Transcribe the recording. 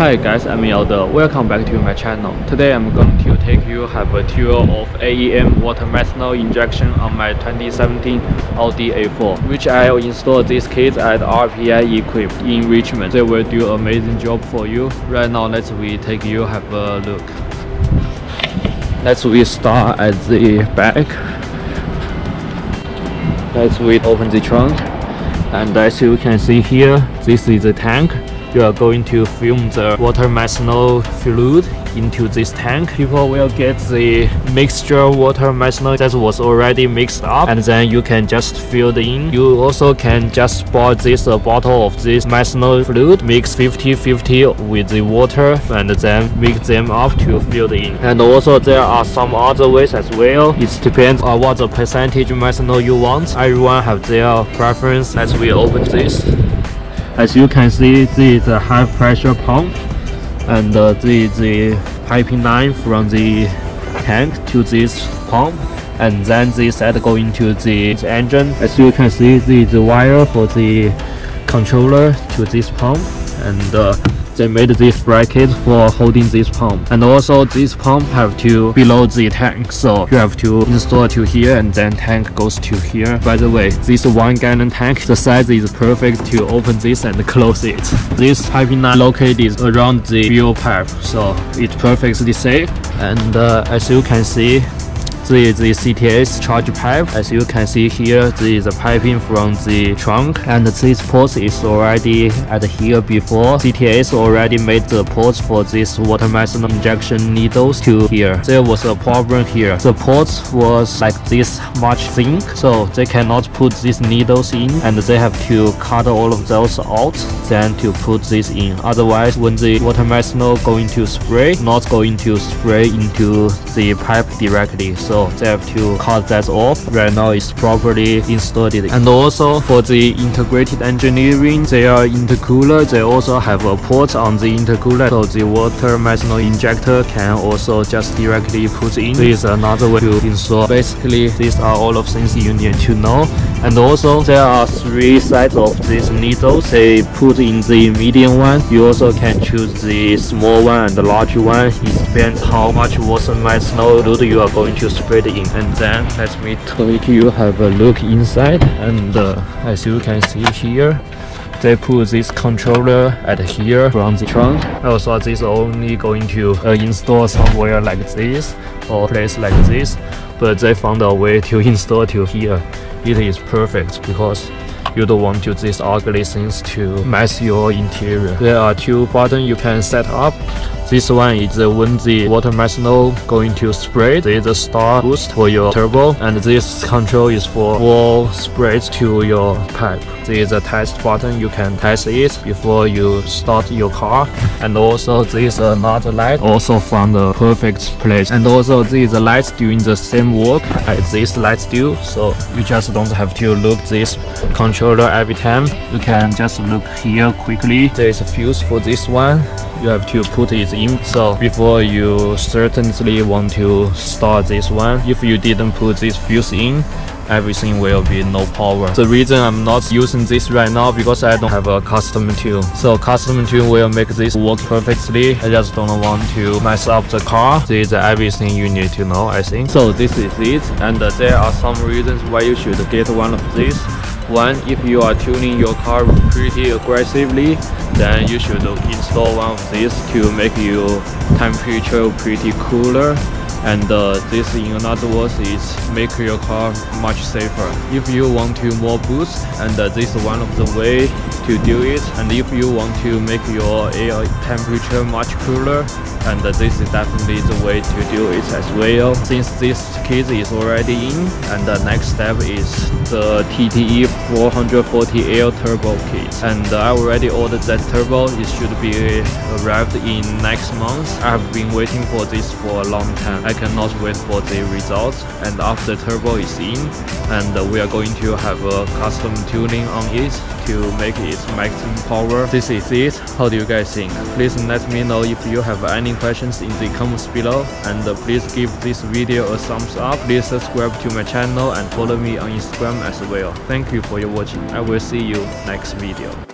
Hi guys, I'm Audi. Welcome back to my channel. Today I'm going to take you have a tour of AEM water methanol injection on my 2017 Audi A4, which I'll install this kit at RPI Equip in Richmond. They will do amazing job for you. Right now, we take you have a look. We start at the back. We open the trunk, and as you can see here, this is the tank. You are going to fill the water methanol fluid into this tank. People will get the mixture water methanol that was already mixed up, and then you can just fill it in. You also can just pour this bottle of this methanol fluid, mix 50-50 with the water, and then mix them up to fill it in. And also there are some other ways as well. It depends on what the percentage methanol you want. Everyone have their preference. As we open this, as you can see, this is a high pressure pump, and this is the piping line from the tank to this pump, and then this side go into the engine. As you can see, this is the wire for the controller to this pump, and they made this bracket for holding this pump. And also this pump have to below the tank, so you have to install to here, and then tank goes to here. By the way, this 1 gallon tank, the size is perfect to open this and close it. This piping line located around the fuel pipe, so it's perfectly safe. And as you can see, this is the CTS charge pipe. As you can see here, this is the piping from the trunk, and this port is already at here before. CTS already made the ports for this water methanol injection needles to here. There was a problem here. The ports was like this much thin, so they cannot put these needles in, and they have to cut all of those out, then to put this in. Otherwise, when the water methanol going to spray, not going to spray into the pipe directly. So they have to cut that off. Right now it's properly installed. And also for the integrated engineering, their intercooler, they also have a port on the intercooler, so the water methanol injector can also just directly put in. This is another way to install. Basically, these are all of things you need to know. And also there are 3 sides of these needles. They put in the medium one. You also can choose the small one and the large one. It depends how much water methanol fluid you are going to spray in. And then let me take you have a look inside. And as you can see here, they put this controller at here from the trunk. Also, this is only going to install somewhere like this or place like this, but they found a way to install to here. It is perfect because you don't want to these ugly things to mess your interior. There are 2 buttons you can set up. This one is when the water methanol going to spray. There is a start boost for your turbo, and this control is for all sprays to your pipe. There is a test button. You can test it before you start your car. And also there is another light, also from the perfect place. And also there is a light doing the same work as this light do. So you just don't have to look this controller every time. You can just look here quickly. There is a fuse for this one. You have to put it in. So before you certainly want to start this one, if you didn't put this fuse in, everything will be no power. The reason I'm not using this right now because I don't have a custom tune. So custom tune will make this work perfectly. I just don't want to mess up the car. This is everything you need to know, I think. So this is it, and there are some reasons why you should get one of these. One, if you are tuning your car pretty aggressively, then you should install one of these to make your temperature pretty cooler. And this, in other words, is make your car much safer. If you want to more boost, and this is one of the way to do it. And if you want to make your air temperature much cooler, and this is definitely the way to do it as well. Since this kit is already in, and the next step is the TTE 440L turbo kit, and I already ordered that turbo. It should be arrived in next month. I have been waiting for this for a long time. I cannot wait for the results. And after turbo is in, and we are going to have a custom tuning on it to make it maximum power. This is it. How do you guys think? Please let me know if you have any questions in the comments below, and please give this video a thumbs up. Please subscribe to my channel and follow me on Instagram as well. Thank you for your watching. I will see you next video.